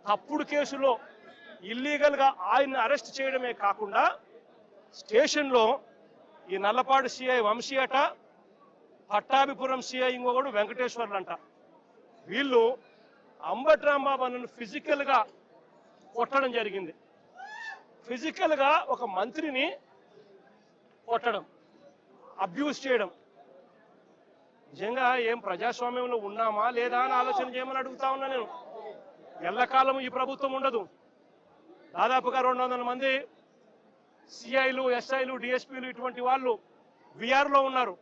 తప్పుడు కేసులో ఇల్లీగల్గా ఆయన్ని అరెస్ట్ చేయడమే కాకుండా స్టేషన్లో ఈ నల్లపాడు సిఐ వంశీ అట, పట్టాభిపురం సిఐ ఇంకొకడు వెంకటేశ్వర్లు అంట, వీళ్ళు అంబటి రాంబాబు అన్నను ఫిజికల్గా కొట్టడం జరిగింది. ఫిజికల్గా ఒక మంత్రిని కొట్టడం, అబ్యూస్ చేయడం. నిజంగా ఏం ప్రజాస్వామ్యంలో ఉన్నామా లేదా అని ఆలోచన చేయమని అడుగుతా ఉన్నా నేను. ఎల్లకాలం ఈ ప్రభుత్వం ఉండదు. దాదాపుగా 200 మంది సిఐలు, ఎస్ఐలు, డిఎస్పీలు ఇటువంటి వాళ్ళు విఆర్లో ఉన్నారు.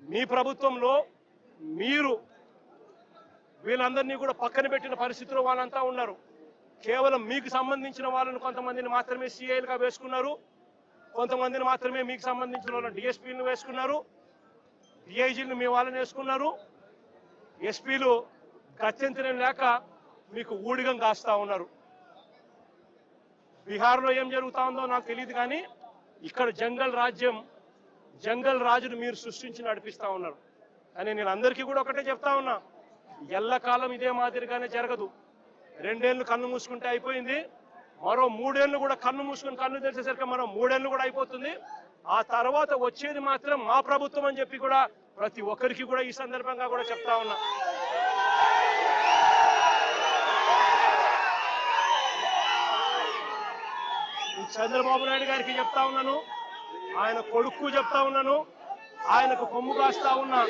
మీ ప్రభుత్వంలో మీరు వీళ్ళందరినీ కూడా పక్కన పెట్టిన పరిస్థితిలో వాళ్ళంతా ఉన్నారు. కేవలం మీకు సంబంధించిన వాళ్ళను కొంతమందిని మాత్రమే సిఐలుగా వేసుకున్నారు, కొంతమందిని మాత్రమే మీకు సంబంధించిన వాళ్ళని డిఎస్పీలను వేసుకున్నారు, డిఐజీలను మీ వాళ్ళని వేసుకున్నారు. ఎస్పీలు గత్యంతరం లేక మీకు ఊడిగం కాస్తా ఉన్నారు. బీహార్లో ఏం జరుగుతా ఉందో నాకు తెలియదు, కానీ ఇక్కడ జంగల్ రాజ్యం, జంగల్ రాజును మీరు సృష్టించి నడిపిస్తా ఉన్నారు. కానీ నేను అందరికీ కూడా ఒకటే చెప్తా ఉన్నా, ఎల్లకాలం ఇదే మాదిరిగానే జరగదు. 2 ఏళ్ళు కన్ను మూసుకుంటే అయిపోయింది, మరో 3 ఏళ్ళు కూడా కన్ను మూసుకుని కన్ను తెరిచేసరికి మరో 3 ఏళ్ళు కూడా అయిపోతుంది. ఆ తర్వాత వచ్చేది మాత్రం మా ప్రభుత్వం అని చెప్పి కూడా ప్రతి ఒక్కరికి కూడా ఈ సందర్భంగా కూడా చెప్తా ఉన్నా. చంద్రబాబు నాయుడు గారికి చెప్తా ఉన్నాను, ఆయన కొడుకు చెప్తా ఉన్నాను, ఆయనకు కొమ్ము కాస్తా ఉన్నా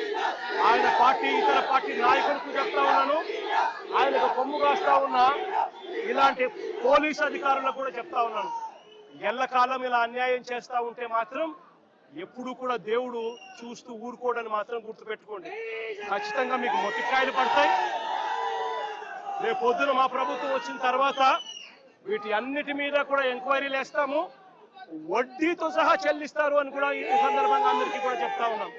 ఆయన పార్టీ ఇతర పార్టీ నాయకులకు చెప్తా ఉన్నాను, ఆయనకు కొమ్ము కాస్తా ఉన్నా ఇలాంటి పోలీసు అధికారులకు కూడా చెప్తా ఉన్నాను. ఎల్లకాలం ఇలా అన్యాయం చేస్తా ఉంటే మాత్రం ఎప్పుడు కూడా దేవుడు చూస్తూ ఊరుకోవడాన్ని మాత్రం గుర్తుపెట్టుకోండి. ఖచ్చితంగా మీకు మొట్టికాయలు పడతాయి. రేపు పొద్దున మా ప్రభుత్వం వచ్చిన తర్వాత వీటి అన్నిటి మీద కూడా ఎంక్వైరీలు వేస్తాము, వడ్డీతో సహా చెల్లిస్తారు అని కూడా ఈ సందర్భంగా అందరికీ కూడా చెప్తా ఉన్నాం.